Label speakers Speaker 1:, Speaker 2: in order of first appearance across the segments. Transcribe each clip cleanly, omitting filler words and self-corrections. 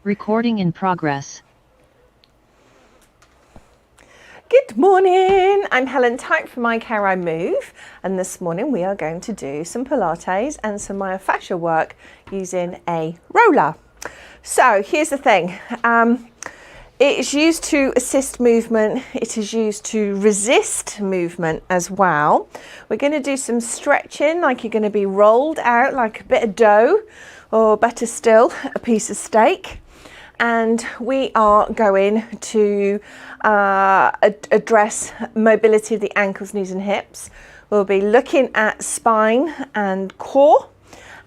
Speaker 1: Recording in progress.
Speaker 2: Good morning, I'm Helen Tyke from iCare, iMove, and this morning we are going to do some Pilates and some myofascial work using a roller. So here's the thing, it is used to assist movement, it is used to resist movement as well. We're going to do some stretching, like you're going to be rolled out like a bit of dough, or better still, a piece of steak. And we are going to address mobility of the ankles, knees and hips. We'll be looking at spine and core,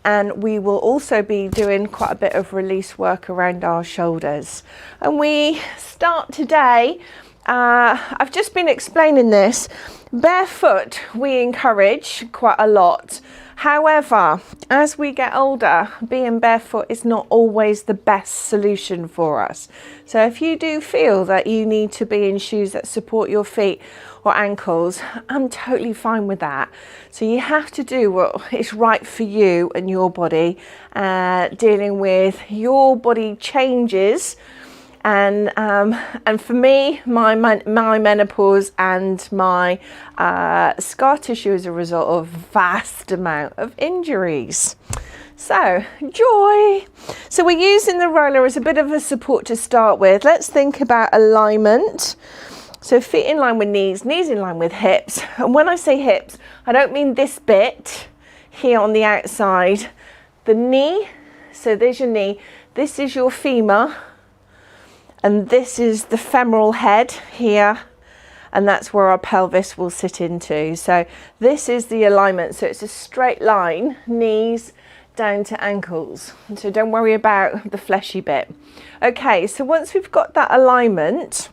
Speaker 2: and we will also be doing quite a bit of release work around our shoulders. And we start today, I've just been explaining this, barefoot we encourage quite a lot. However, as we get older, being barefoot is not always the best solution for us. So if you do feel that you need to be in shoes that support your feet or ankles, I'm totally fine with that. So you have to do what is right for you and your body, dealing with your body changes. And for me, my menopause and my scar tissue is a result of vast amount of injuries. So joy. So we're using the roller as a bit of a support to start with. Let's think about alignment. So feet in line with knees, knees in line with hips. And when I say hips, I don't mean this bit here on the outside. The knee, so there's your knee. This is your femur. And this is the femoral head here, and that's where our pelvis will sit into. So this is the alignment. So it's a straight line, knees down to ankles. So don't worry about the fleshy bit. Okay, so once we've got that alignment,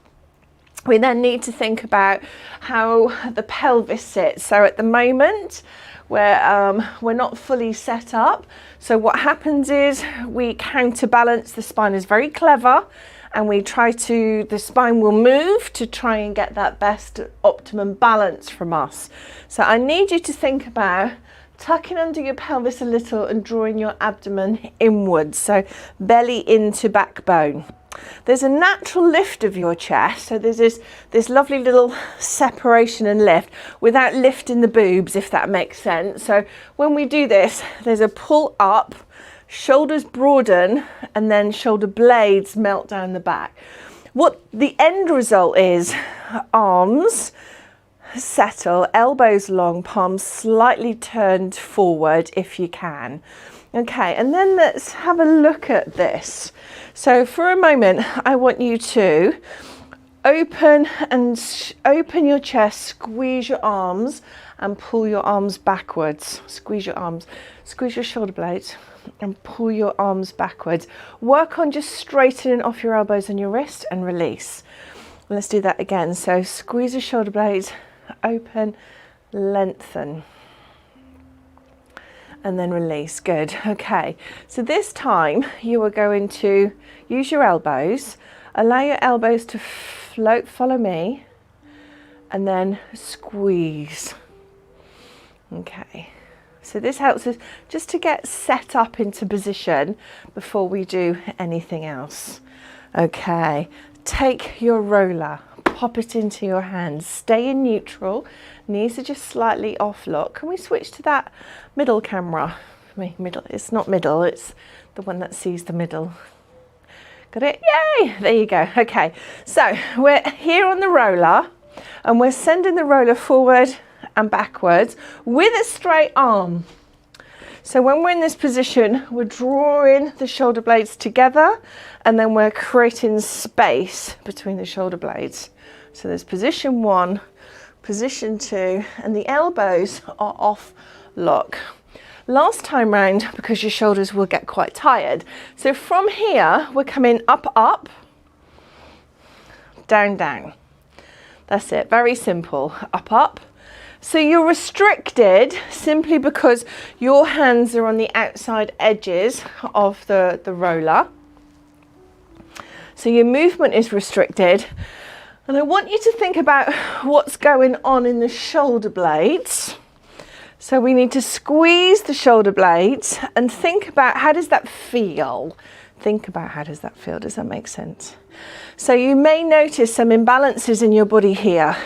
Speaker 2: we then need to think about how the pelvis sits. So at the moment, we're not fully set up. So what happens is we counterbalance. The spine is very clever. And we the spine will move to try and get that best optimum balance from us. So I need you to think about tucking under your pelvis a little and drawing your abdomen inwards. So belly into backbone. There's a natural lift of your chest. So there's this lovely little separation and lift without lifting the boobs, if that makes sense. So when we do this, there's a pull up, shoulders broaden, and then shoulder blades melt down the back. What the end result is, arms settle, elbows long, palms slightly turned forward if you can. Okay, and then let's have a look at this. So for a moment, I want you to open your chest, squeeze your arms and pull your arms backwards. Squeeze your arms, squeeze your shoulder blades and pull your arms backwards. Work on just straightening off your elbows and your wrist and release. Let's do that again. So squeeze your shoulder blades, open, lengthen, and then release. Good. Okay, so this time you are going to use your elbows, allow your elbows to float, follow me, and then squeeze. Okay. So this helps us just to get set up into position before we do anything else. Okay, take your roller, pop it into your hands, stay in neutral, knees are just slightly off lock. Can we switch to that middle camera? Middle, it's not middle, it's the one that sees the middle. Got it? Yay! There you go. Okay, so we're here on the roller and we're sending the roller forward and backwards with a straight arm. So when we're in this position, we're drawing the shoulder blades together and then we're creating space between the shoulder blades. So there's position 1, position 2, and the elbows are off lock. Last time round, because your shoulders will get quite tired. So from here, we're coming up, up, down, down. That's it, very simple, up, up. So you're restricted simply because your hands are on the outside edges of the roller. So your movement is restricted. And I want you to think about what's going on in the shoulder blades. So we need to squeeze the shoulder blades and think about, how does that feel? Think about, how does that feel? Does that make sense? So you may notice some imbalances in your body here.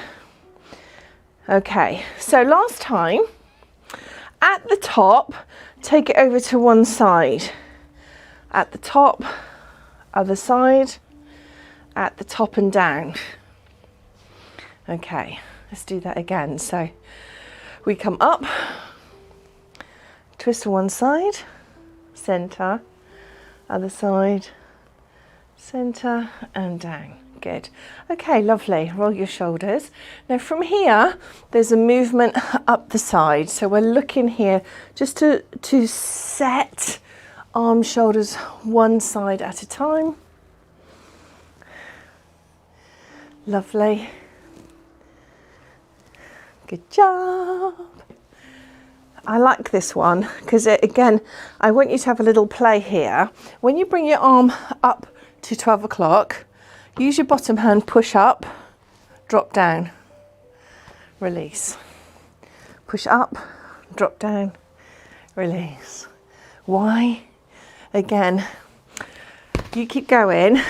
Speaker 2: Okay, so last time, at the top, take it over to one side. At the top, other side, at the top and down. Okay, let's do that again. So we come up, twist to one side, center, other side, center and down. Good. Okay, lovely. Roll your shoulders. Now from here, there's a movement up the side. So we're looking here just to set arms, shoulders one side at a time. Lovely. Good job. I like this one because again, I want you to have a little play here. When you bring your arm up to 12 o'clock, use your bottom hand, push up, drop down, release. Push up, drop down, release. Why? Again, you keep going.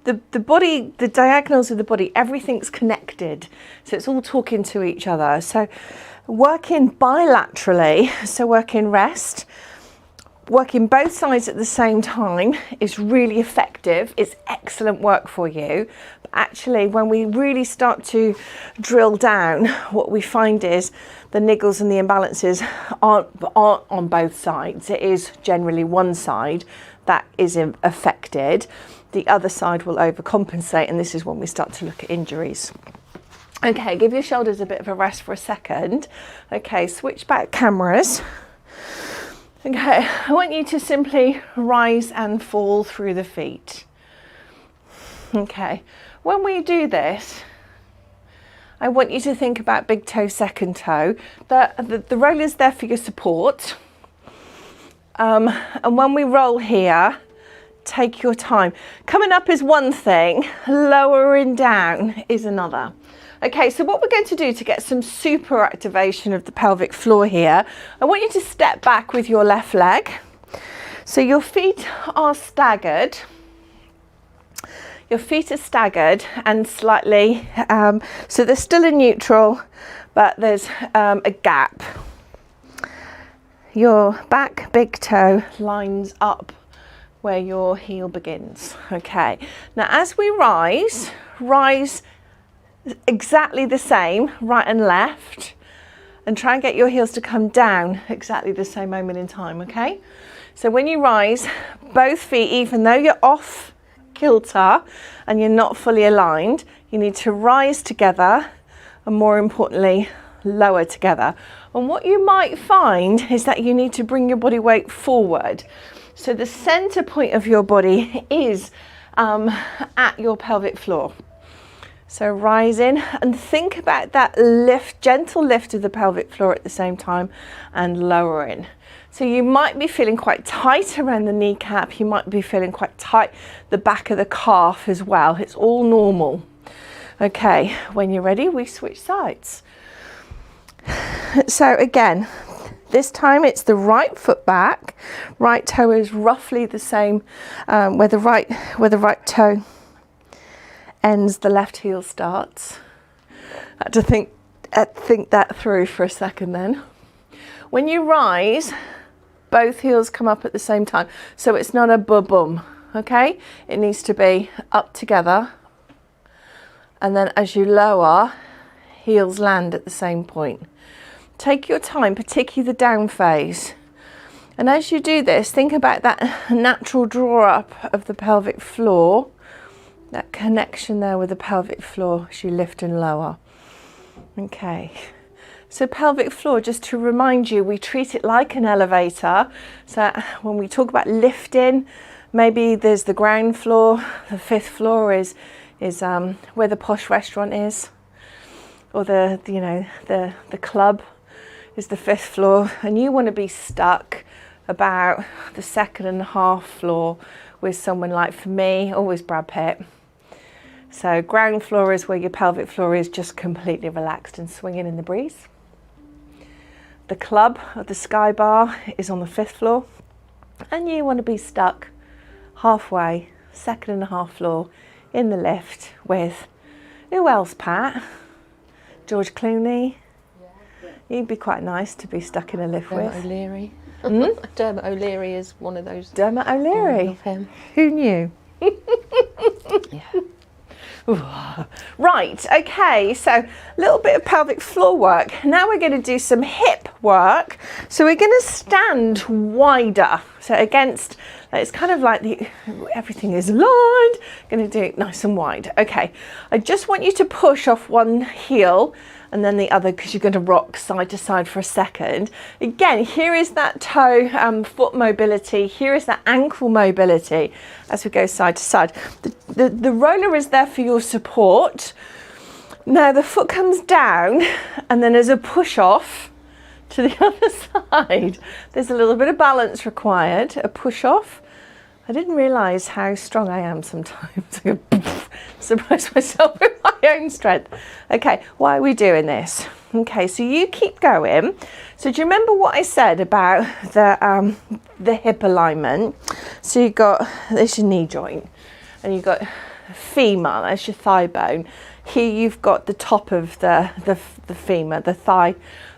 Speaker 2: The body, the diagonals of the body, everything's connected. So it's all talking to each other. So working bilaterally, so working rest, working both sides at the same time is really effective. It's excellent work for you. But actually, when we really start to drill down, what we find is the niggles and the imbalances aren't on both sides. It is generally one side that is affected. The other side will overcompensate, and this is when we start to look at injuries. Okay, give your shoulders a bit of a rest for a second. Okay, switch back cameras. Okay, I want you to simply rise and fall through the feet. Okay, when we do this, I want you to think about big toe, second toe. The roll is there for your support. And when we roll here, take your time. Coming up is one thing, lowering down is another. Okay, so what we're going to do to get some super activation of the pelvic floor here, I want you to step back with your left leg. So your feet are staggered. Your feet are staggered and slightly, so they're still in neutral, but there's a gap. Your back big toe lines up where your heel begins. Okay, now as we rise exactly the same, right and left, and try and get your heels to come down exactly the same moment in time, okay? So when you rise, both feet, even though you're off kilter and you're not fully aligned, you need to rise together and, more importantly, lower together. And what you might find is that you need to bring your body weight forward. So the center point of your body is at your pelvic floor. So rising, and think about that lift, gentle lift of the pelvic floor at the same time, and lowering. So you might be feeling quite tight around the kneecap. You might be feeling quite tight the back of the calf as well. It's all normal. Okay, when you're ready, we switch sides. So again, this time it's the right foot back, right toe is roughly the same where the right toe ends, the left heel starts. I had to think that through for a second then. When you rise, both heels come up at the same time, so it's not a boom, okay? It needs to be up together, and then as you lower, heels land at the same point. Take your time, particularly the down phase. And as you do this, think about that natural draw up of the pelvic floor, that connection there with the pelvic floor as you lift and lower. Okay, so pelvic floor, just to remind you, we treat it like an elevator. So when we talk about lifting, maybe there's the ground floor, the fifth floor is where the posh restaurant is, or the club is the fifth floor, and you want to be stuck about the second and a half floor with someone like, for me, always Brad Pitt. So ground floor is where your pelvic floor is just completely relaxed and swinging in the breeze. The club of the Sky Bar is on the 5th floor, and you want to be stuck halfway, 2nd and a half floor in the lift with, who else, Pat? George Clooney? Yeah. You'd be quite nice to be stuck in a lift with.
Speaker 3: Dermot O'Leary. Dermot O'Leary is one of those.
Speaker 2: Dermot O'Leary?
Speaker 3: Of him.
Speaker 2: Who knew?
Speaker 3: Yeah.
Speaker 2: Right, okay, so a little bit of pelvic floor work. Now we're going to do some hip work. So we're going to stand wider. So against, it's kind of like everything is aligned. Going to do it nice and wide. Okay, I just want you to push off one heel and then the other, because you're going to rock side to side for a second. Again, here is that toe, foot mobility. Here is that ankle mobility as we go side to side. The roller is there for your support. Now the foot comes down and then there's a push off to the other side. There's a little bit of balance required, a push off. I didn't realise how strong I am sometimes. I go, surprise myself with my own strength. Okay, why are we doing this? Okay, so you keep going. So do you remember what I said about the hip alignment? So you've got, there's your knee joint, and you've got femur, that's your thigh bone. Here you've got the top of the femur, the thigh,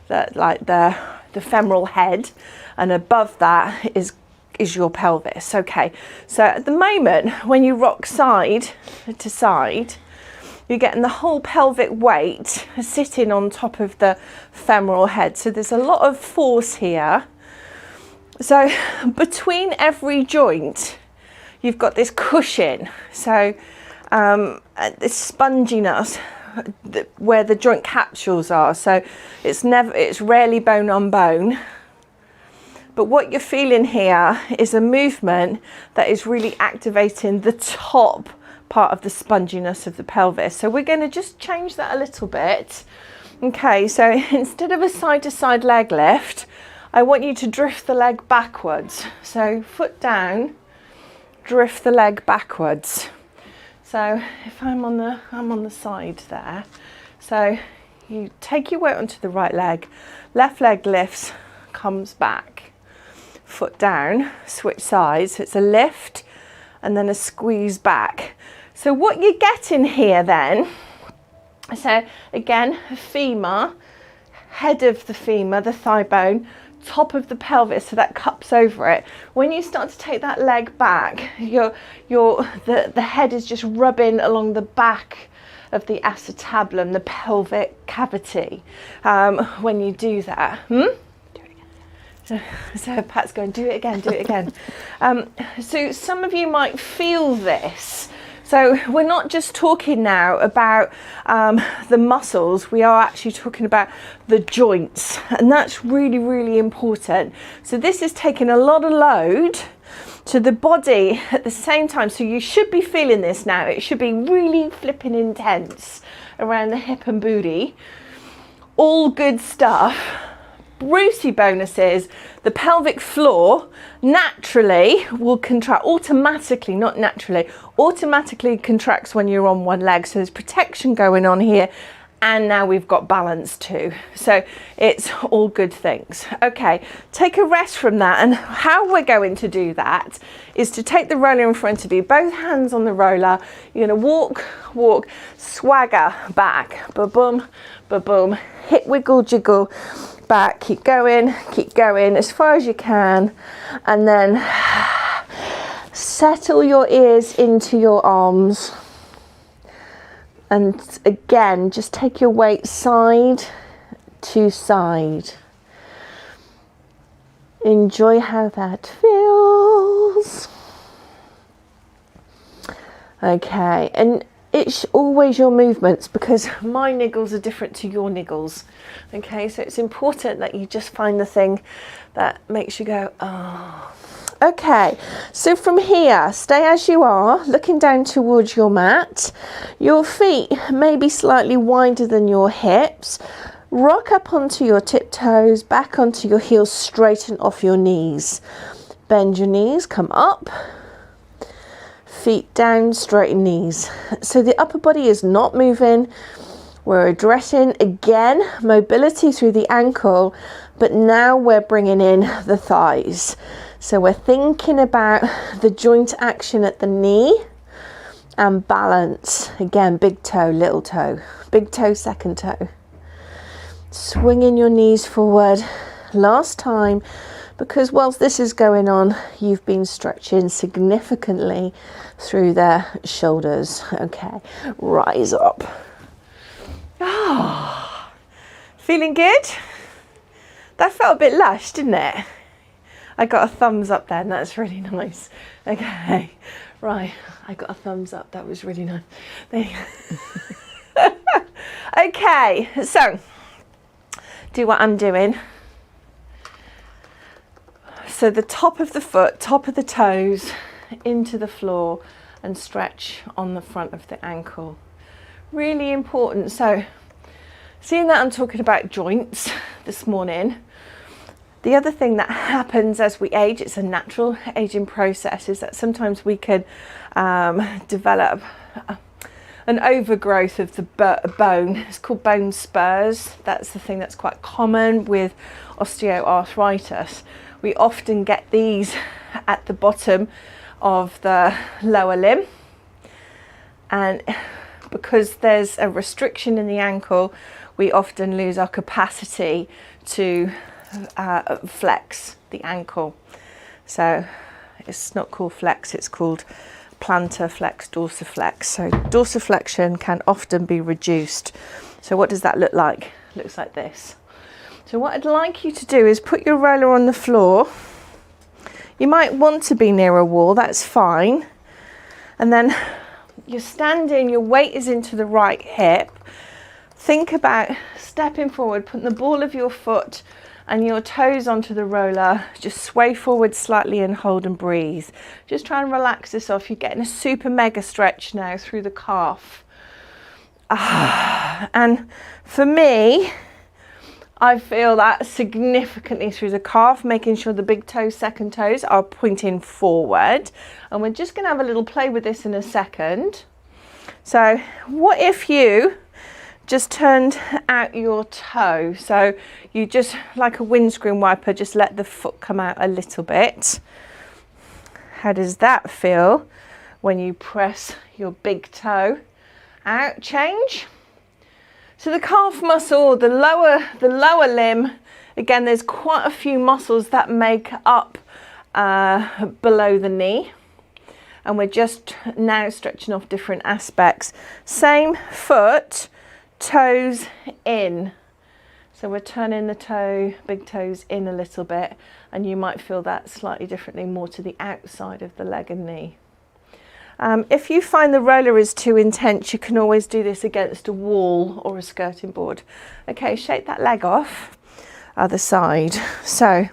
Speaker 2: the femoral head, and above that is your pelvis. Okay, so at the moment when you rock side to side, you're getting the whole pelvic weight sitting on top of the femoral head, so there's a lot of force here. So between every joint you've got this cushion, so this sponginess where the joint capsules are, so it's rarely bone on bone. But what you're feeling here is a movement that is really activating the top part of the sponginess of the pelvis. So we're going to just change that a little bit. Okay, so instead of a side to side leg lift, I want you to drift the leg backwards. So foot down, drift the leg backwards. So if I'm on the side there, so you take your weight onto the right leg, left leg lifts, comes back. Foot down, switch sides, so it's a lift and then a squeeze back. So what you're getting here then, so again, femur, head of the femur, the thigh bone, top of the pelvis, so that cups over it. When you start to take that leg back, the head is just rubbing along the back of the acetabulum, the pelvic cavity, when you do that. So Pat's going, do it again, do it again. So some of you might feel this. So we're not just talking now about the muscles, we are actually talking about the joints, and that's really, really important. So this is taking a lot of load to the body at the same time. So you should be feeling this now. It should be really flipping intense around the hip and booty. All good stuff. Brucey bonuses, the pelvic floor naturally will contract automatically, not naturally, automatically contracts when you're on one leg. So there's protection going on here, and now we've got balance too. So it's all good things. Okay, take a rest from that, and how we're going to do that is to take the roller in front of you, both hands on the roller. You're going to walk, swagger back, ba-boom, ba-boom, hip wiggle, jiggle, back, keep going as far as you can, and then settle your ears into your arms, and again just take your weight side to side. Enjoy how that feels. Okay, and it's always your movements, because my niggles are different to your niggles. Okay, so it's important that you just find the thing that makes you go, oh. Okay, so from here, stay as you are, looking down towards your mat. Your feet may be slightly wider than your hips. Rock up onto your tiptoes, back onto your heels, straighten off your knees. Bend your knees, come up. Feet down, straighten knees. So the upper body is not moving. We're addressing again mobility through the ankle, But now we're bringing in the thighs. So we're thinking about the joint action at the knee and balance. Again, big toe, little toe, big toe, second toe. Swinging your knees forward. Last time, because whilst this is going on, you've been stretching significantly through the shoulders. Okay, rise up. Ah, feeling good? That felt a bit lush, didn't it? I got a thumbs up then, that's really nice. Okay, right, I got a thumbs up, that was really nice. There you go. Okay, so do what I'm doing. So the top of the foot, top of the toes into the floor and stretch on the front of the ankle. Really important. So seeing that I'm talking about joints this morning, the other thing that happens as we age, it's a natural aging process, is that sometimes we can develop an overgrowth of the bone. It's called bone spurs. That's the thing that's quite common with osteoarthritis. We often get these at the bottom of the lower limb, and because there's a restriction in the ankle, we often lose our capacity to flex the ankle. So it's not called flex, it's called plantar flex, dorsiflex. So dorsiflexion can often be reduced. So what does that look like? It looks like this. So what I'd like you to do is put your roller on the floor. You might want to be near a wall, that's fine. And then you're standing, your weight is into the right hip. Think about stepping forward, putting the ball of your foot and your toes onto the roller. Just sway forward slightly and hold and breathe. Just try and relax this off. You're getting a super mega stretch now through the calf. And for me, I feel that significantly through the calf, making sure the big toes, second toes are pointing forward. And we're just going to have a little play with this in a second. So what if you just turned out your toe? So you just, like a windscreen wiper, just let the foot come out a little bit. How does that feel when you press your big toe out? Change. So the calf muscle, the lower limb, again, there's quite a few muscles that make up below the knee. And we're just now stretching off different aspects. Same foot, toes in. So we're turning the big toes in a little bit, and you might feel that slightly differently, more to the outside of the leg and knee. If you find the roller is too intense, you can always do this against a wall or a skirting board. Okay, shake that leg off, other side. So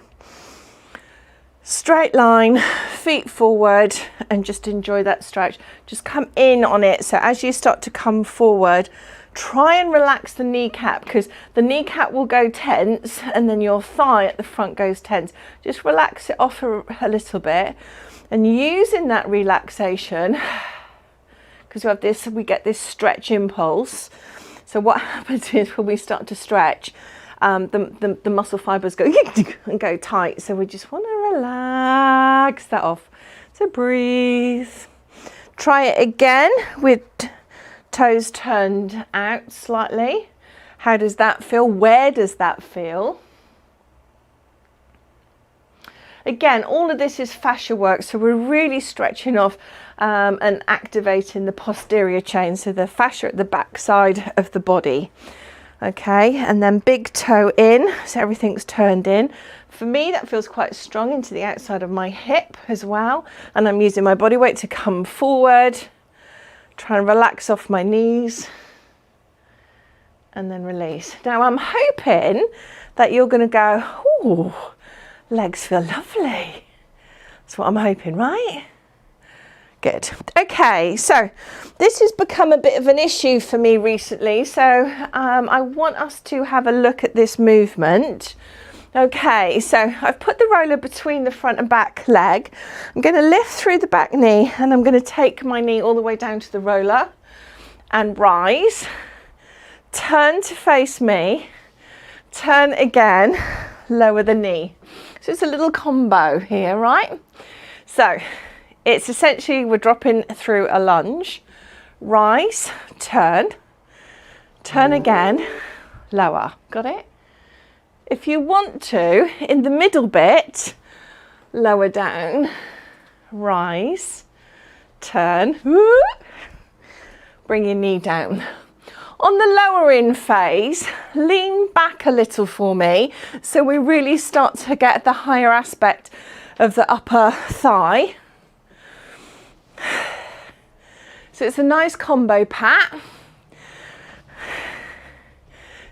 Speaker 2: straight line, feet forward, and just enjoy that stretch. Just come in on it. So as you start to come forward, try and relax the kneecap, because the kneecap will go tense and then your thigh at the front goes tense. Just relax it off a little bit. And using that relaxation, because we get this stretch impulse. So what happens is when we start to stretch, the muscle fibers go and go tight. So we just want to relax that off. So breathe. Try it again with toes turned out slightly. How does that feel? Where does that feel? Again, all of this is fascia work, so we're really stretching off and activating the posterior chain, so the fascia at the back side of the body. Okay, and then big toe in, so everything's turned in. For me, that feels quite strong into the outside of my hip as well, and I'm using my body weight to come forward, try and relax off my knees, and then release. Now I'm hoping that you're going to go, ooh, legs feel lovely. That's what I'm hoping, right? Good. Okay, so this has become a bit of an issue for me recently, so I want us to have a look at this movement. Okay, so I've put the roller between the front and back leg. I'm going to lift through the back knee, and I'm going to take my knee all the way down to the roller and rise. Turn to face me. Turn again. lower the knee. So it's a little combo here, right? So it's essentially we're dropping through a lunge, rise, turn, turn again, lower. Got it? If you want to, in the middle bit, lower down, rise, turn, bring your knee down. On the lowering phase, lean back a little for me so we really start to get the higher aspect of the upper thigh. So it's a nice combo pat.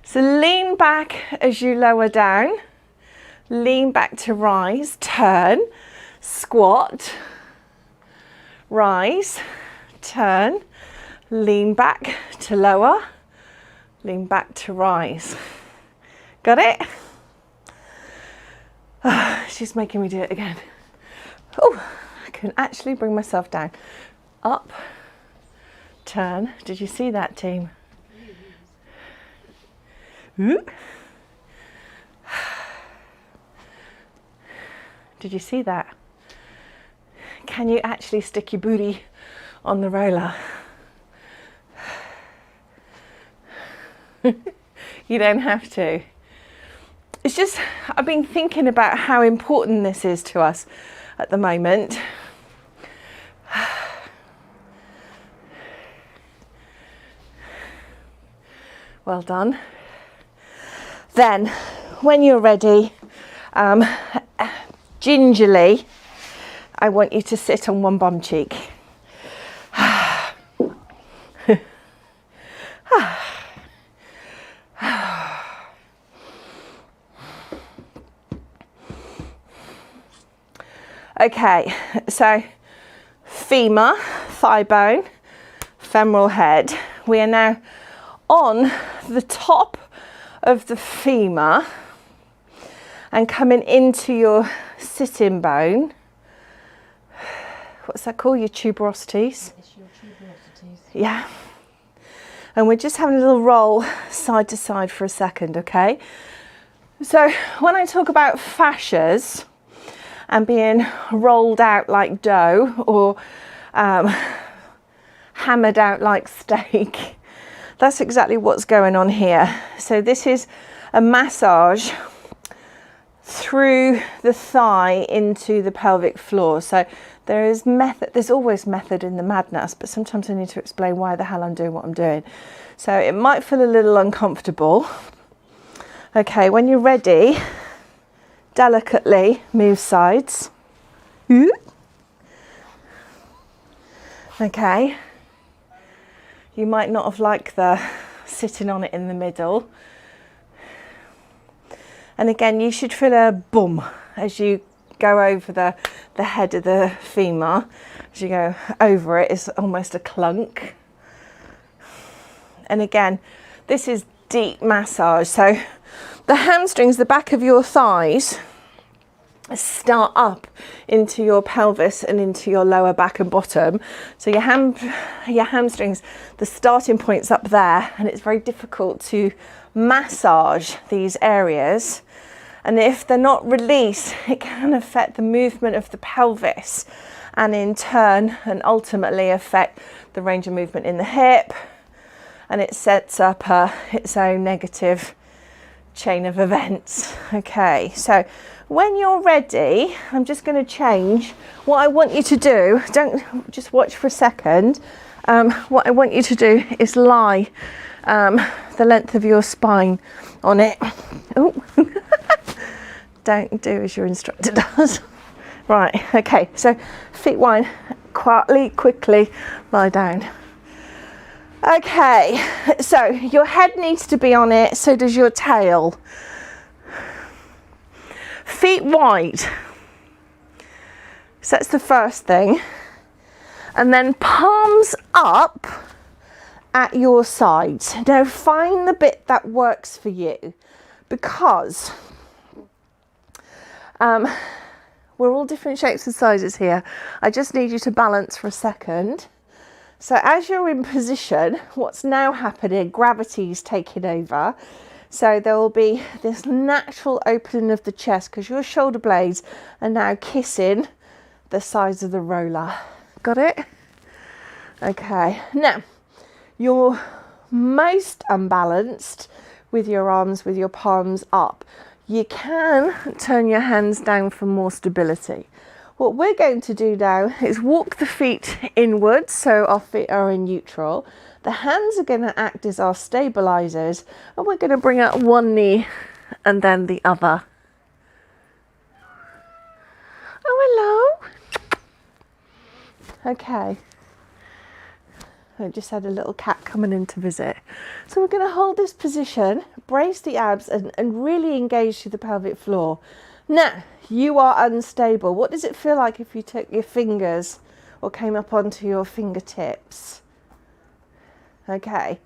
Speaker 2: So lean back as you lower down, lean back to rise, turn, squat, rise, turn, lean back to lower, lean back to rise. Got it? Oh, she's making me do it again. Oh, I can actually bring myself down. Up, turn. Did you see that, team? Ooh. Did you see that? Can you actually stick your booty on the roller? You don't have to. It's just, I've been thinking about how important this is to us at the moment. Well done. Then, when you're ready, gingerly, I want you to sit on one bum cheek. Okay, so femur, thigh bone, femoral head. We are now on the top of the femur and coming into your sitting bone. What's that called? Your tuberosities?
Speaker 3: It's your tuberosities.
Speaker 2: Yeah. And we're just having a little roll side to side for a second, okay? So when I talk about fascias and being rolled out like dough or hammered out like steak, that's exactly what's going on here. So this is a massage through the thigh into the pelvic floor. So there is method, there's always method in the madness, but sometimes I need to explain why the hell I'm doing what I'm doing. So it might feel a little uncomfortable. Okay, when you're ready, delicately move sides. Okay. You might not have liked the sitting on it in the middle. And again, you should feel a boom as you go over the head of the femur. As you go over it, it's almost a clunk. And again, this is deep massage. So the hamstrings, the back of your thighs, start up into your pelvis and into your lower back and bottom. So your hamstrings, the starting point's up there, and it's very difficult to massage these areas. And if they're not released, it can affect the movement of the pelvis, and in turn and ultimately affect the range of movement in the hip, and it sets up its own negative chain of events. Okay, so when you're ready, I'm just going to change. What I want you to do, don't just watch for a second. What I want you to do is lie the length of your spine on it. Oh, don't do as your instructor does. Right, okay, so feet wide, quickly lie down. Okay, so your head needs to be on it, so does your tail. Feet wide. So that's the first thing. And then palms up at your sides. Now find the bit that works for you, because we're all different shapes and sizes here. I just need you to balance for a second. So as you're in position, what's now happening, gravity's taking over. So there will be this natural opening of the chest because your shoulder blades are now kissing the sides of the roller. Got it? Okay, now you're most unbalanced with your arms, with your palms up. You can turn your hands down for more stability. What we're going to do now is walk the feet inwards, so our feet are in neutral. The hands are going to act as our stabilizers, and we're going to bring up one knee and then the other. Oh, hello. Okay. I just had a little cat coming in to visit. So we're going to hold this position, brace the abs and really engage through the pelvic floor. Now, you are unstable. What does it feel like if you took your fingers or came up onto your fingertips? Okay.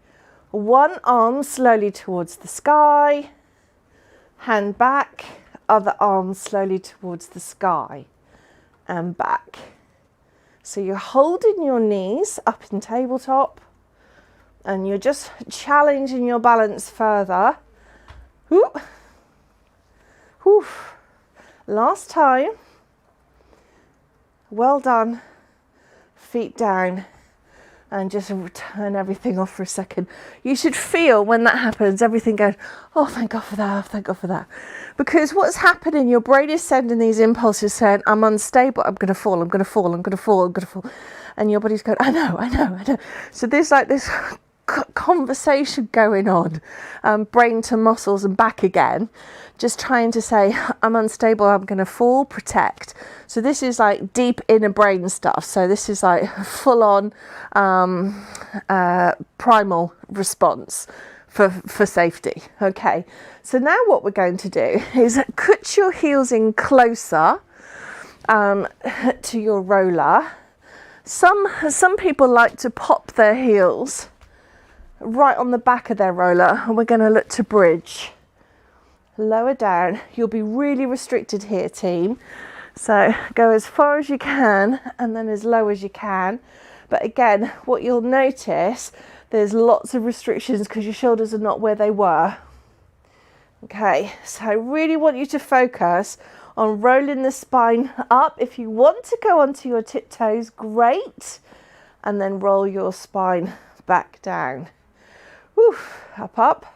Speaker 2: One arm slowly towards the sky, hand back, other arm slowly towards the sky and back. So you're holding your knees up in tabletop and you're just challenging your balance further. Whoop. Woof. Last time. Well done. Feet down and just turn everything off for a second. You should feel when that happens, everything goes, oh, thank God for that, oh, thank God for that. Because what's happening, your brain is sending these impulses saying, I'm unstable, I'm going to fall, I'm going to fall, I'm going to fall, I'm going to fall. And your body's going, I know. So there's like this conversation going on, brain to muscles and back again, just trying to say, I'm unstable, I'm going to fall, protect. So this is like deep inner brain stuff. So this is like full on primal response for safety. Okay, so now what we're going to do is put your heels in closer to your roller. Some people like to pop their heels right on the back of their roller, and we're going to look to bridge. Lower down. You'll be really restricted here, team. So go as far as you can and then as low as you can. But again, what you'll notice, there's lots of restrictions because your shoulders are not where they were. Okay, so I really want you to focus on rolling the spine up. If you want to go onto your tiptoes, great. And then roll your spine back down. Whew, up.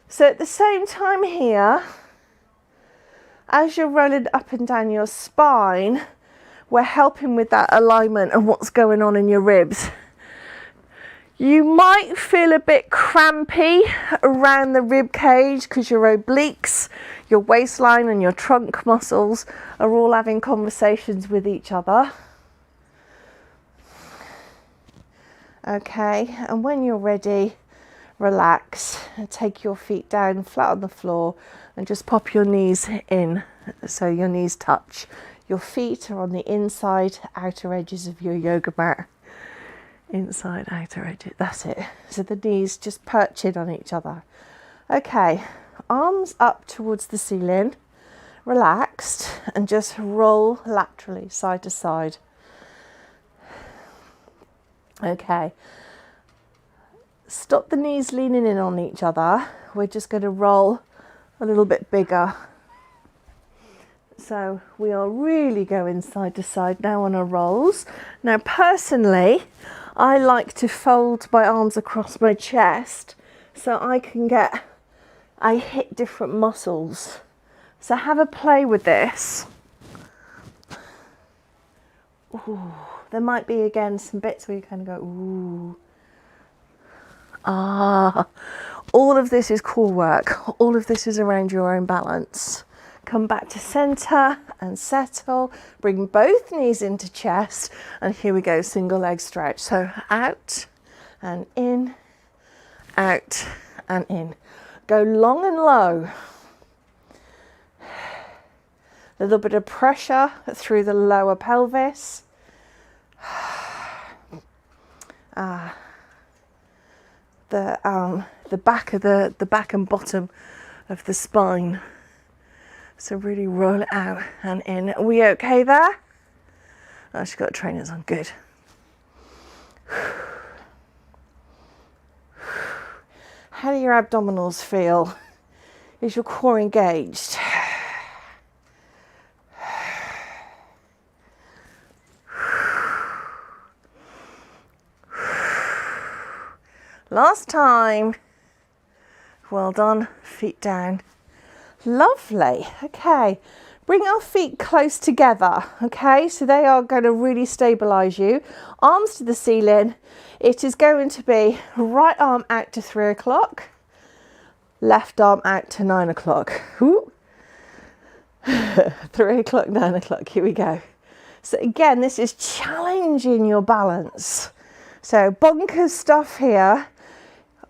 Speaker 2: So at the same time here, as you're rolling up and down your spine, we're helping with that alignment and what's going on in your ribs. You might feel a bit crampy around the rib cage because your obliques, your waistline and your trunk muscles are all having conversations with each other. Okay, and when you're ready, relax and take your feet down flat on the floor and just pop your knees in so your knees touch. Your feet are on the inside outer edges of your yoga mat. Inside outer edges, that's it. So the knees just perch in on each other. Okay, arms up towards the ceiling, relaxed, and just roll laterally side to side. Okay. Stop the knees leaning in on each other. We're just going to roll a little bit bigger. So we are really going side to side now on our rolls. Now personally, I like to fold my arms across my chest so I hit different muscles. So have a play with this. Ooh, there might be again some bits where you kind of go, ooh. Ah, all of this is core work. All of this is around your own balance. Come back to center and settle. Bring both knees into chest. And here we go, single leg stretch. So out and in, out and in. Go long and low. A little bit of pressure through the lower pelvis. The back and bottom of the spine. So really roll it out and in. Are we okay there? Oh, she's got trainers on, good. How do your abdominals feel? Is your core engaged? Last time. Well done. Feet down. Lovely. Okay. Bring our feet close together. Okay. So they are going to really stabilize you. Arms to the ceiling. It is going to be right arm out to 3 o'clock. Left arm out to 9 o'clock. 3 o'clock, 9 o'clock. Here we go. So again, this is challenging your balance. So bonkers stuff here.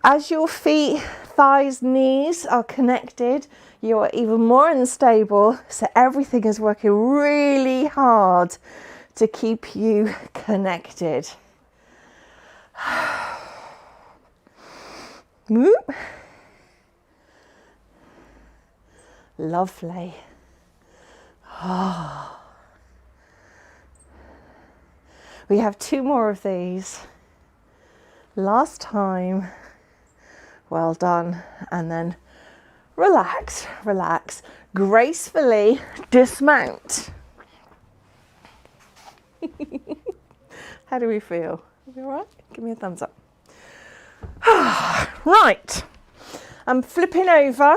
Speaker 2: As your feet, thighs, knees are connected, you are even more unstable. So everything is working really hard to keep you connected. Lovely. We have 2 more of these. Last time. Well done. And then relax, relax. Gracefully dismount. How do we feel? Are we all right? Give me a thumbs up. Right. I'm flipping over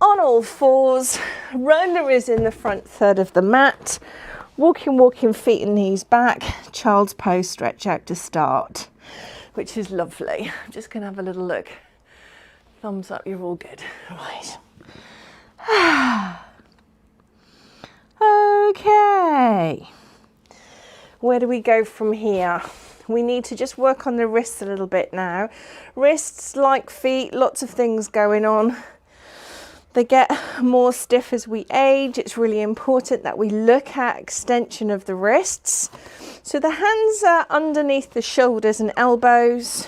Speaker 2: on all fours. Roller is in the front third of the mat. Walking, feet and knees back. Child's pose, stretch out to start, which is lovely. I'm just going to have a little look. Thumbs up, you're all good. Right. Okay. Where do we go from here? We need to just work on the wrists a little bit now. Wrists, like feet, lots of things going on. They get more stiff as we age. It's really important that we look at extension of the wrists. So the hands are underneath the shoulders and elbows.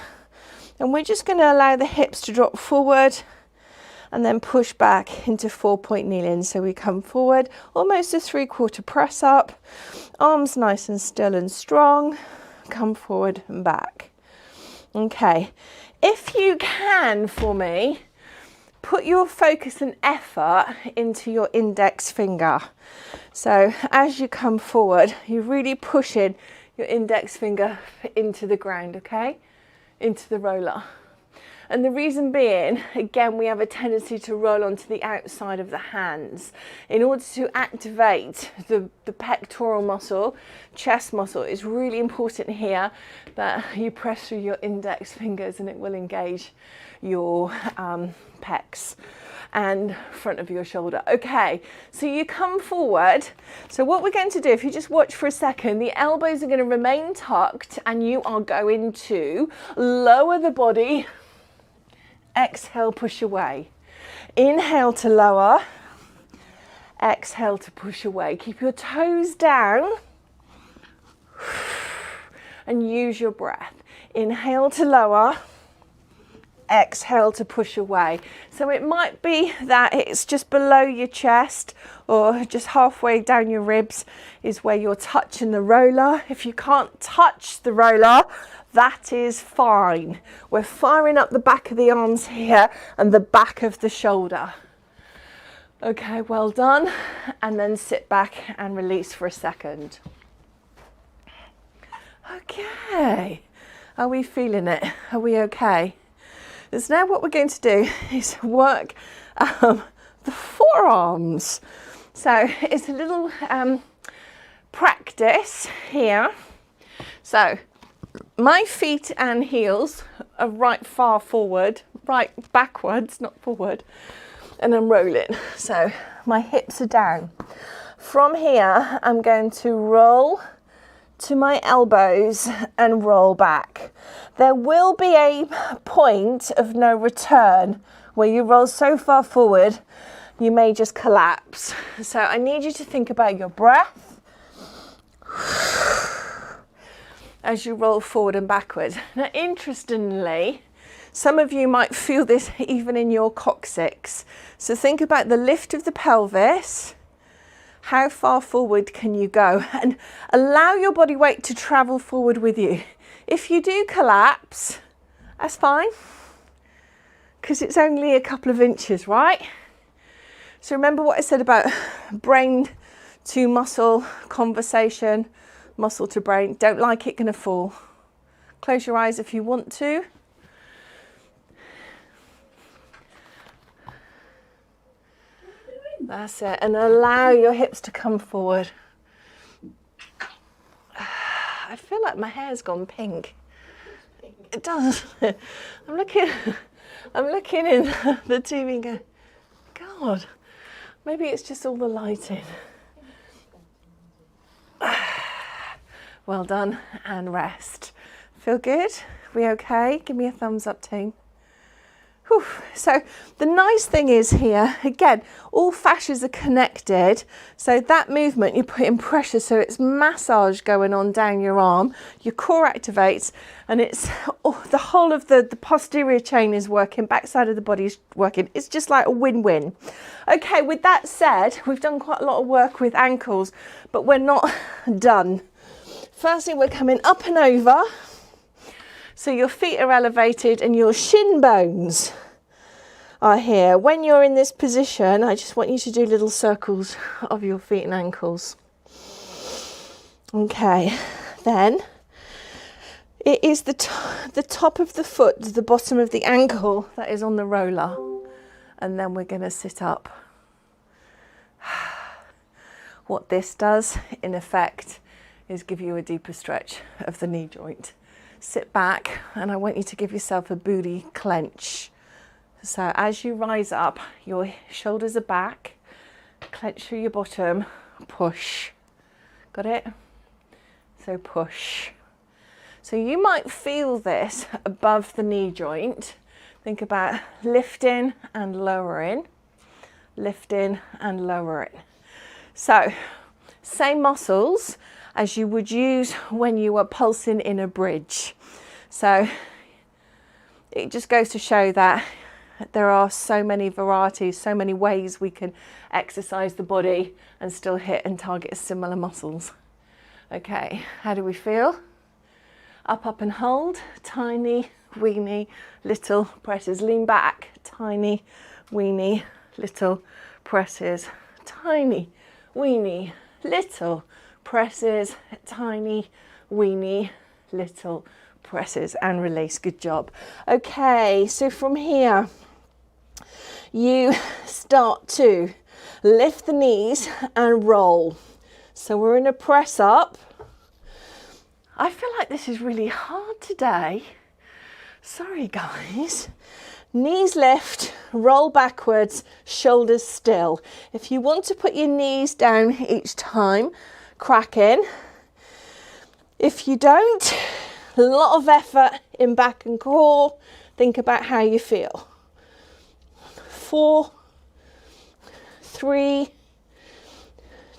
Speaker 2: And we're just going to allow the hips to drop forward and then push back into 4-point kneeling. So we come forward, almost a 3/4 press up. Arms nice and still and strong. Come forward and back. Okay. If you can, for me, put your focus and effort into your index finger. So as you come forward, you're really pushing your index finger into the ground, okay? Into the roller. And the reason being, again, we have a tendency to roll onto the outside of the hands. In order to activate the pectoral muscle, chest muscle, it's really important here that you press through your index fingers and it will engage your pecs and front of your shoulder. Okay, so you come forward. So what we're going to do, if you just watch for a second, the elbows are going to remain tucked and you are going to lower the body. Exhale, push away. Inhale to lower. Exhale to push away. Keep your toes down and use your breath. Inhale to lower. Exhale to push away. So it might be that it's just below your chest or just halfway down your ribs is where you're touching the roller. If you can't touch the roller, that is fine. We're firing up the back of the arms here and the back of the shoulder. Okay, well done. And then sit back and release for a second. Okay, are we feeling it? Are we okay? So now what we're going to do is work the forearms. So it's a little practice here. So my feet and heels are right far forward, right backwards, not forward, and I'm rolling. So my hips are down. From here, I'm going to roll to my elbows and roll back. There will be a point of no return where you roll so far forward, you may just collapse. So I need you to think about your breath as you roll forward and backwards. Now, interestingly, some of you might feel this even in your coccyx. So think about the lift of the pelvis. How far forward can you go? And allow your body weight to travel forward with you. If you do collapse, that's fine. because it's only a couple of inches, right? So remember what I said about brain to muscle conversation, muscle to brain. Don't like it, gonna fall. Close your eyes if you want to. That's it, and allow your hips to come forward. I feel like my hair's gone pink. It does. I'm looking in the TV and going, God, maybe it's just all the lighting. Well done, and rest. Feel good? We okay? Give me a thumbs up, team. Whew. So the nice thing is here, again, all fascias are connected. So that movement, you put in pressure, so it's massage going on down your arm, your core activates, and it's the whole of the posterior chain is working, backside of the body is working. It's just like a win-win. Okay, with that said, we've done quite a lot of work with ankles, but we're not done. Firstly, we're coming up and over. So your feet are elevated and your shin bones are here. When you're in this position, I just want you to do little circles of your feet and ankles. Okay, then it is the top of the foot, the bottom of the ankle that is on the roller. And then we're going to sit up. What this does, in effect, is give you a deeper stretch of the knee joint. Sit back, and I want you to give yourself a booty clench. So as you rise up, your shoulders are back, clench through your bottom, push. Got it? So push. So you might feel this above the knee joint. Think about lifting and lowering, lifting and lowering. So same muscles as you would use when you were pulsing in a bridge. So it just goes to show that there are so many varieties, so many ways we can exercise the body and still hit and target similar muscles. Okay, how do we feel? Up, up and hold, tiny, weeny, little presses. Lean back, tiny, weeny, little presses. Tiny, weeny, little presses, tiny, weeny, little presses, and release. Good job. Okay, so from here, you start to lift the knees and roll. So we're in a press up. I feel like this is really hard today. Sorry, guys. Knees lift, roll backwards, shoulders still. If you want to put your knees down each time, crack in. If you don't, a lot of effort in back and core. Think about how you feel. 4, 3,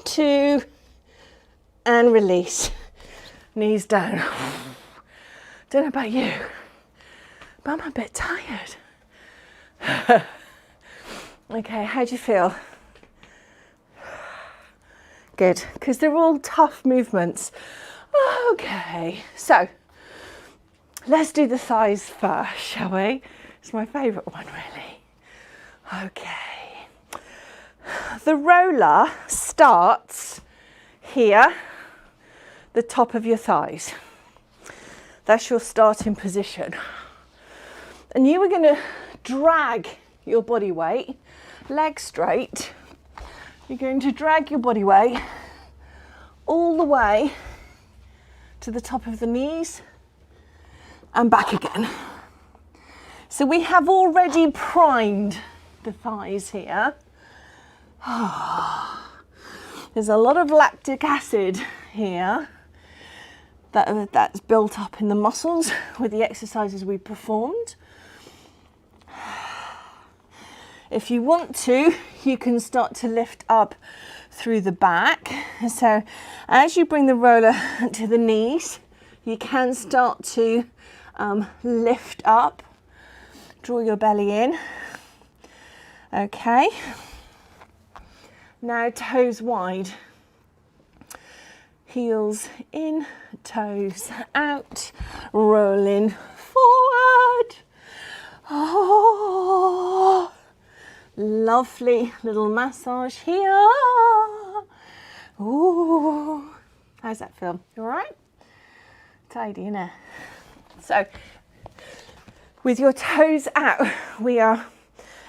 Speaker 2: 2, and release. Knees down. Don't know about you, but I'm a bit tired. Okay, how do you feel? Good, because they're all tough movements. Okay, so let's do the thighs first, shall we? It's my favourite one, really. Okay. The roller starts here, the top of your thighs. That's your starting position. And you are going to drag your body weight, legs straight. You're going to drag your body weight all the way to the top of the knees and back again. So we have already primed the thighs here. There's a lot of lactic acid here that's built up in the muscles with the exercises we performed. If you want to, you can start to lift up through the back. So as you bring the roller to the knees, you can start to lift up, draw your belly in. Okay. Now toes wide. Heels in, toes out, rolling forward. Oh. Lovely little massage here. Ooh, how's that feel? You all right? Tidy, innit? So, with your toes out, we are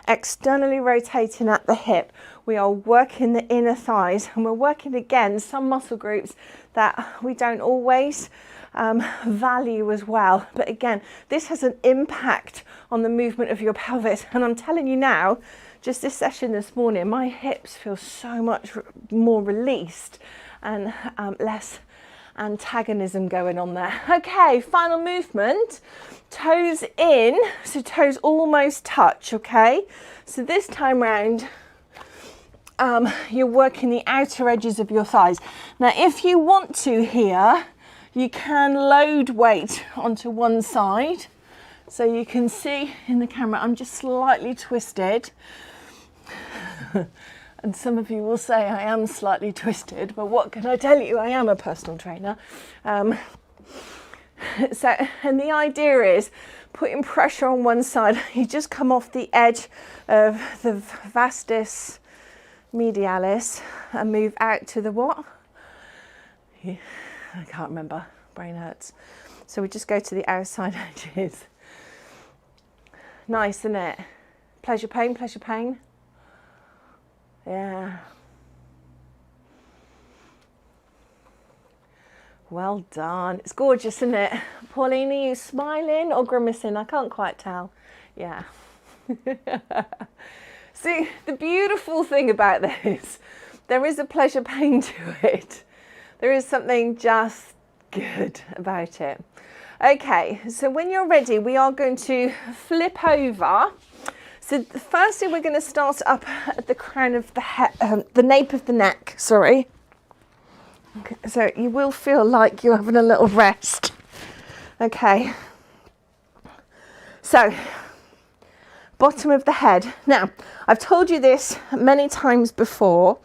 Speaker 2: externally rotating at the hip. We are working the inner thighs, and we're working again some muscle groups that we don't always value as well. But again, this has an impact on the movement of your pelvis. And I'm telling you now, just this session this morning, my hips feel so much more released and less antagonism going on there. Okay, final movement, toes in, so toes almost touch, okay? So this time round, you're working the outer edges of your thighs. Now, if you want to here, you can load weight onto one side. So you can see in the camera, I'm just slightly twisted. And some of you will say I am slightly twisted, but what can I tell you? I am a personal trainer. And the idea is putting pressure on one side. You just come off the edge of the vastus medialis and move out to the what? Yeah, I can't remember, brain hurts. So we just go to the outside edges. Nice, isn't it? Pleasure, pain, pleasure, pain. Yeah. Well done. It's gorgeous, isn't it? Pauline, are you smiling or grimacing? I can't quite tell. Yeah. See, the beautiful thing about this, there is a pleasure pain to it. There is something just good about it. Okay, so when you're ready, we are going to flip over. So firstly, we're going to start up at the crown of the head, the nape of the neck, sorry. Okay, so you will feel like you're having a little rest. Okay. So, bottom of the head. Now, I've told you this many times before,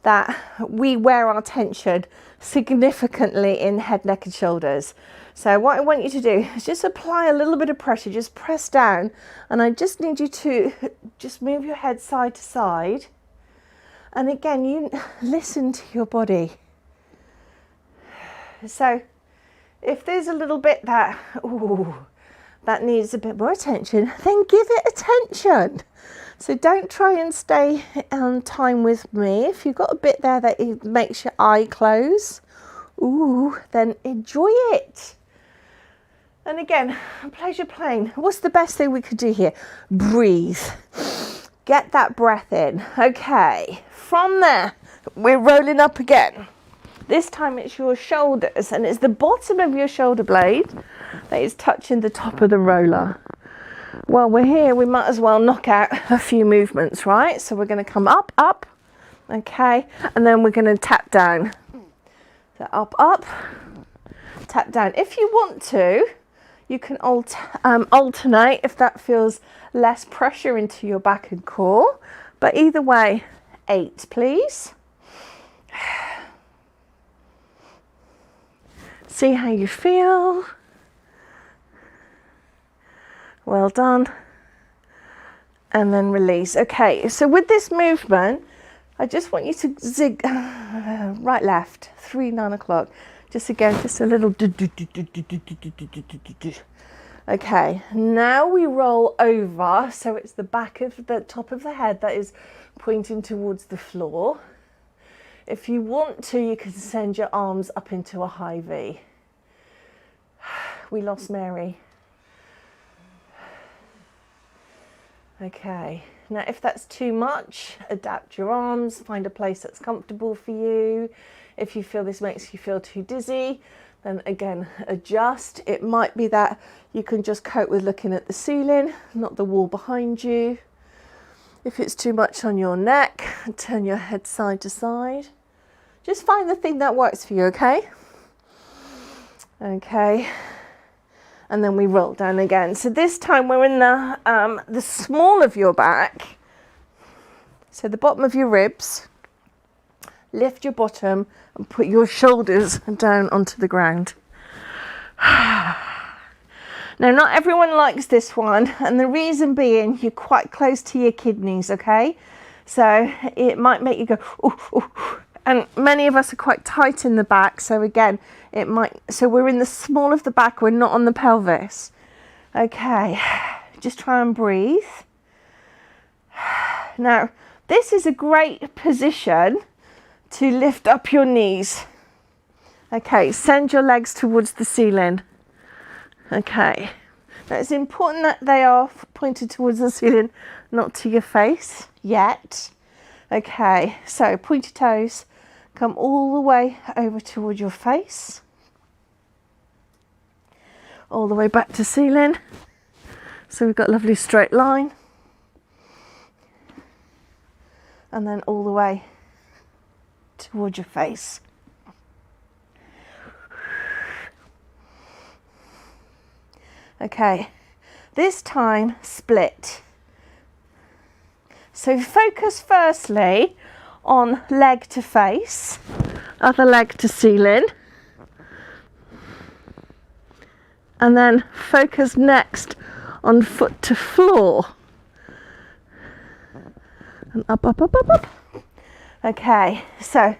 Speaker 2: that we wear our tension significantly in head, neck and shoulders. So what I want you to do is just apply a little bit of pressure, just press down, and I just need you to just move your head side to side. And again, you listen to your body. So if there's a little bit that, ooh, that needs a bit more attention, then give it attention. So don't try and stay on time with me. If you've got a bit there that makes your eye close, ooh, then enjoy it. And again, pleasure playing. What's the best thing we could do here? Breathe. Get that breath in. Okay, from there, we're rolling up again. This time it's your shoulders, and it's the bottom of your shoulder blade that is touching the top of the roller. While we're here, we might as well knock out a few movements, right? So we're going to come up, up, okay, and then we're going to tap down. So up, up, tap down. If you want to, you can alternate if that feels less pressure into your back and core. But either way, 8, please. See how you feel. Well done. And then release. Okay, so with this movement, I just want you to zig right, left, 3, 9 o'clock. Just again, just a little. Okay, now we roll over. So it's the back of the top of the head that is pointing towards the floor. If you want to, you can send your arms up into a high V. We lost Mary. Okay, now if that's too much, adapt your arms, find a place that's comfortable for you. If you feel this makes you feel too dizzy, then again, adjust. It might be that you can just cope with looking at the ceiling, not the wall behind you. If it's too much on your neck, turn your head side to side. Just find the thing that works for you, okay? Okay. And then we roll down again. So this time we're in the small of your back. So the bottom of your ribs. Lift your bottom and put your shoulders down onto the ground. Now, not everyone likes this one, and the reason being you're quite close to your kidneys, okay? So it might make you go, ooh, ooh, ooh. And many of us are quite tight in the back, so again, so we're in the small of the back, we're not on the pelvis. Okay, just try and breathe. Now, this is a great position to lift up your knees. Okay, send your legs towards the ceiling. Okay, now it's important that they are pointed towards the ceiling, not to your face yet. Okay, so pointy toes come all the way over toward your face, all the way back to ceiling. So we've got a lovely straight line, and then all the way towards your face. Okay, this time split. So focus firstly on leg to face, other leg to ceiling, and then focus next on foot to floor. And up, up, up, up, up. Okay, so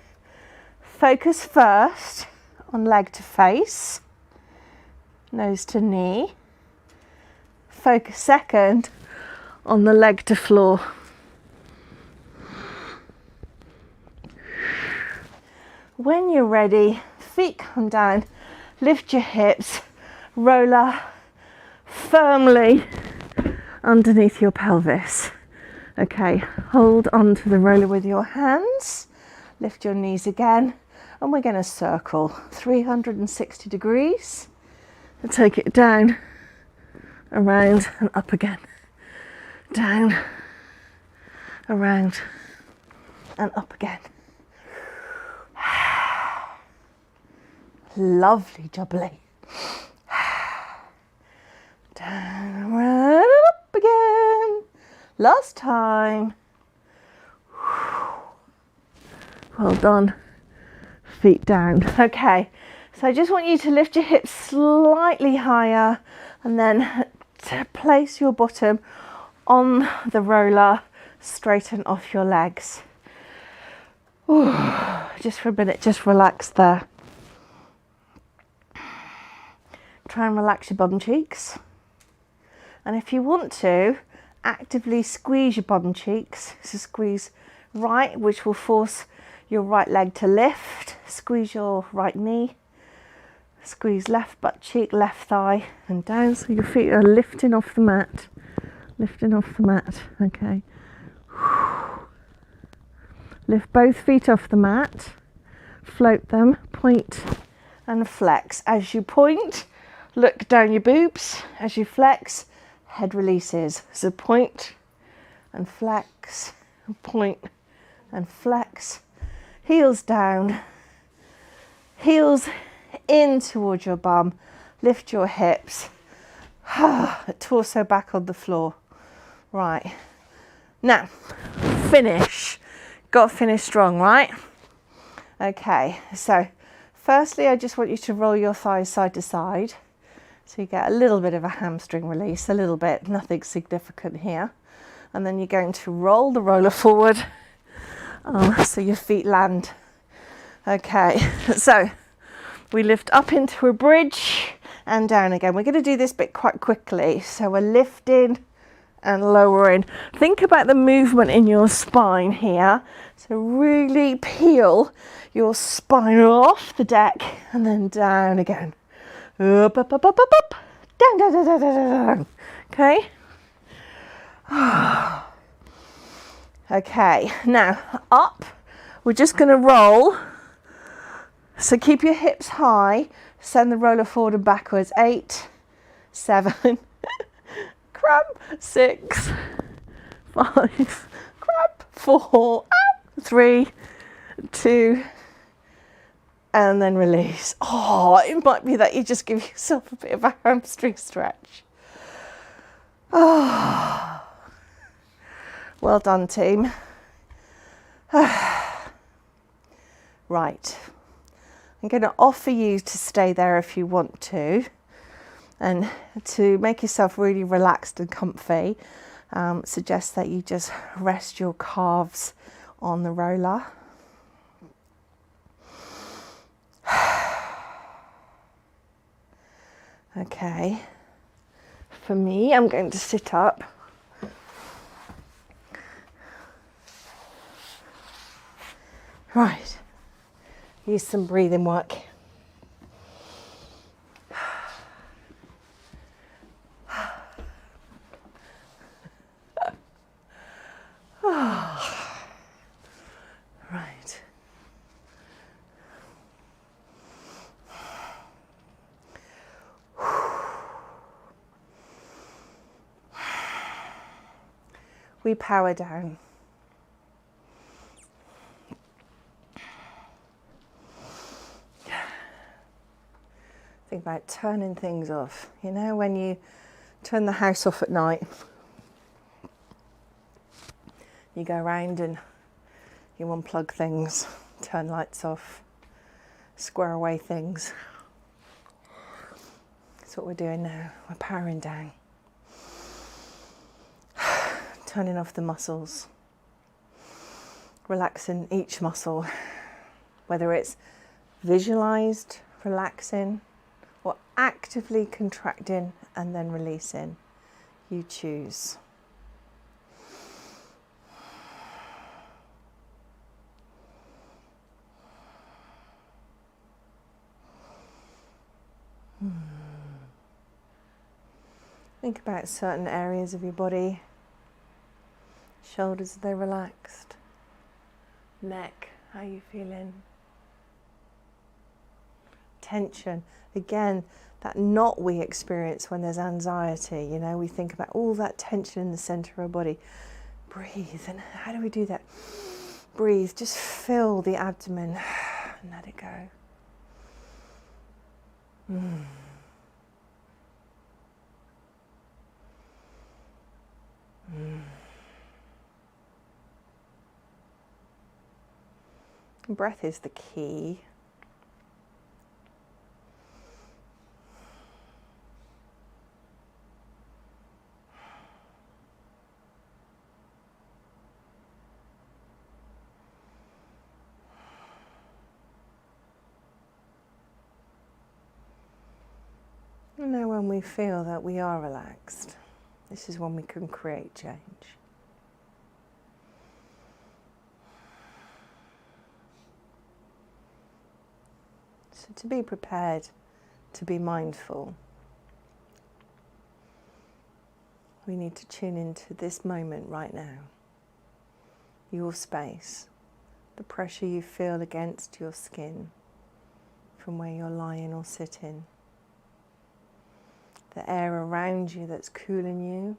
Speaker 2: focus first on leg to face, nose to knee. Focus second on the leg to floor. When you're ready, feet come down, lift your hips, roller firmly underneath your pelvis. Okay, hold onto the roller with your hands, lift your knees again, and we're going to circle 360 degrees and take it down, around and up again, down, around and up again. Lovely jubbly. Down, around and up again. Last time. Well done. Feet down. Okay, so I just want you to lift your hips slightly higher and then to place your bottom on the roller, straighten off your legs. Ooh, just for a minute, just relax there. Try and relax your bum cheeks. And if you want to, actively squeeze your bum cheeks. So squeeze right, which will force your right leg to lift. Squeeze your right knee. Squeeze left butt cheek, left thigh, and down so your feet are lifting off the mat. Lifting off the mat, okay. Lift both feet off the mat. Float them, point and flex. As you point, look down your boobs. As you flex, head releases. So point and flex, and point and flex. Heels down, heels in towards your bum. Lift your hips. Torso back on the floor. Right. Now, finish. Got to finish strong, right? Okay, so firstly, I just want you to roll your thighs side to side. So you get a little bit of a hamstring release, a little bit, nothing significant here. And then you're going to roll the roller forward so your feet land. Okay, so we lift up into a bridge and down again. We're going to do this bit quite quickly. So we're lifting and lowering. Think about the movement in your spine here. So really peel your spine off the deck and then down again. Up, up, up, up, up, up. Down, down, down, down, down, down. Okay. Okay, now up. We're just going to roll. So keep your hips high. Send the roller forward and backwards. 8, 7, cramp, 6, 5, cramp, 4, 3, 2, and then release. Oh, it might be that you just give yourself a bit of a hamstring stretch. Oh, well done, team. Right, I'm going to offer you to stay there if you want to. And to make yourself really relaxed and comfy, suggest that you just rest your calves on the roller. Okay, for me, I'm going to sit up. Right, use some breathing work. Right. We power down. Think about turning things off. You know, when you turn the house off at night, you go around and you unplug things, turn lights off, square away things. That's what we're doing now. We're powering down. Turning off the muscles. Relaxing each muscle, whether it's visualized relaxing or actively contracting and then releasing. You choose. Think about certain areas of your body. Shoulders, are they relaxed? Neck, how are you feeling? Tension, again, that knot we experience when there's anxiety, you know, we think about all that tension in the center of our body. Breathe, and how do we do that? Breathe, just fill the abdomen and let it go. Breath is the key. And now when we feel that we are relaxed, this is when we can create change. So to be prepared, to be mindful, we need to tune into this moment right now. Your space, the pressure you feel against your skin from where you're lying or sitting. The air around you that's cooling you,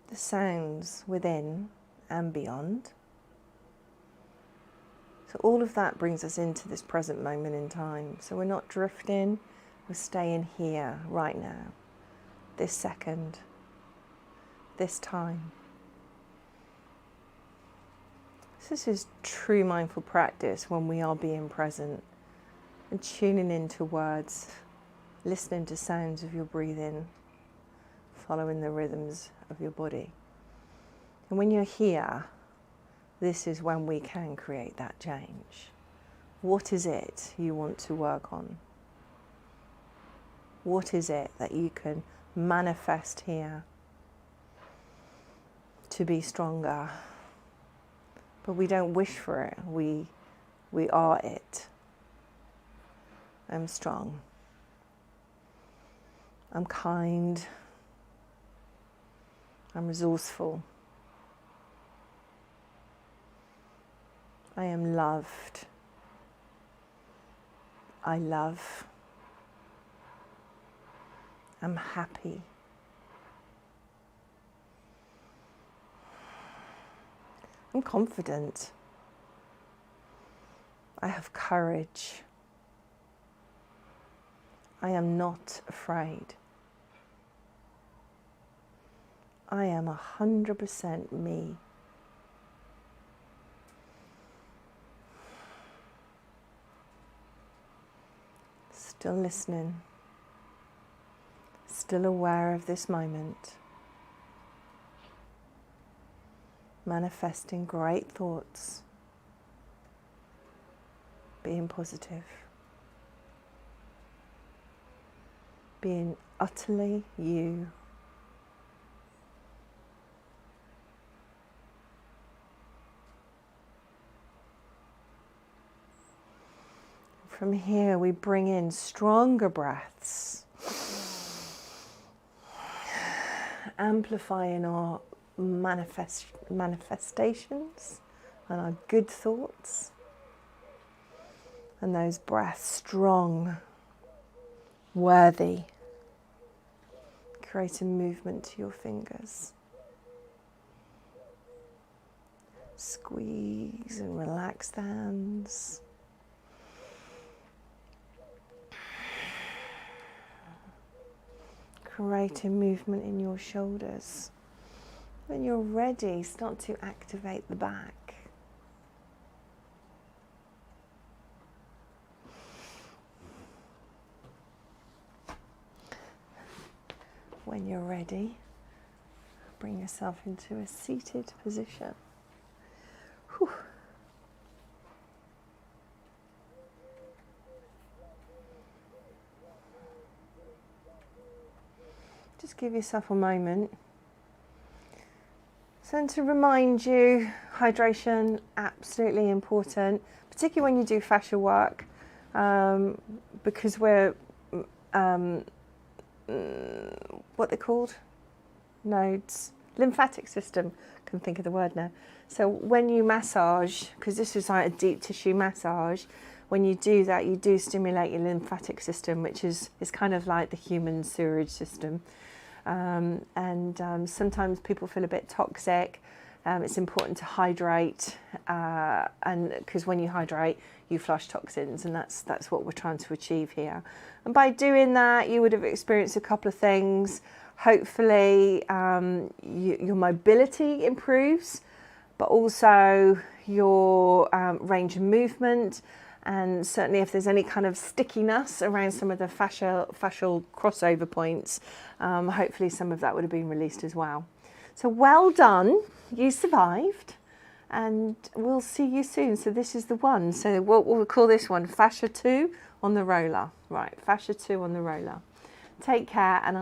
Speaker 2: the sounds within and beyond. So all of that brings us into this present moment in time. So we're not drifting, we're staying here right now, this second, this time. This is true mindful practice when we are being present and tuning into words, listening to sounds of your breathing, following the rhythms of your body. And when you're here, this is when we can create that change. What is it you want to work on? What is it that you can manifest here to be stronger? But we don't wish for it, we are it. I'm strong. I'm kind. I'm resourceful. I am loved. I love. I'm happy. I'm confident. I have courage. I am not afraid. I am 100% me. Still listening, still aware of this moment, manifesting great thoughts, being positive, being utterly you. From here, we bring in stronger breaths, amplifying our manifestations and our good thoughts. And those breaths, strong, worthy. Create a movement to your fingers. Squeeze and relax the hands. Create a movement in your shoulders. When you're ready, start to activate the back. When you're ready, bring yourself into a seated position. Whew. Just give yourself a moment. So to remind you, hydration, absolutely important, particularly when you do fascia work, because we're, what they're called? Nodes. Lymphatic system, can think of the word now. So when you massage, because this is like a deep tissue massage, when you do that, you do stimulate your lymphatic system, which is kind of like the human sewerage system. Sometimes people feel a bit toxic. It's important to hydrate, and because when you hydrate, you flush toxins, and that's what we're trying to achieve here. And by doing that, you would have experienced a couple of things. Hopefully, your mobility improves, but also your range of movement. And certainly if there's any kind of stickiness around some of the fascial crossover points, hopefully some of that would have been released as well. So well done, you survived, and we'll see you soon. So this is the one. So we'll call this one fascia 2 on the roller. Right, fascia 2 on the roller. Take care, and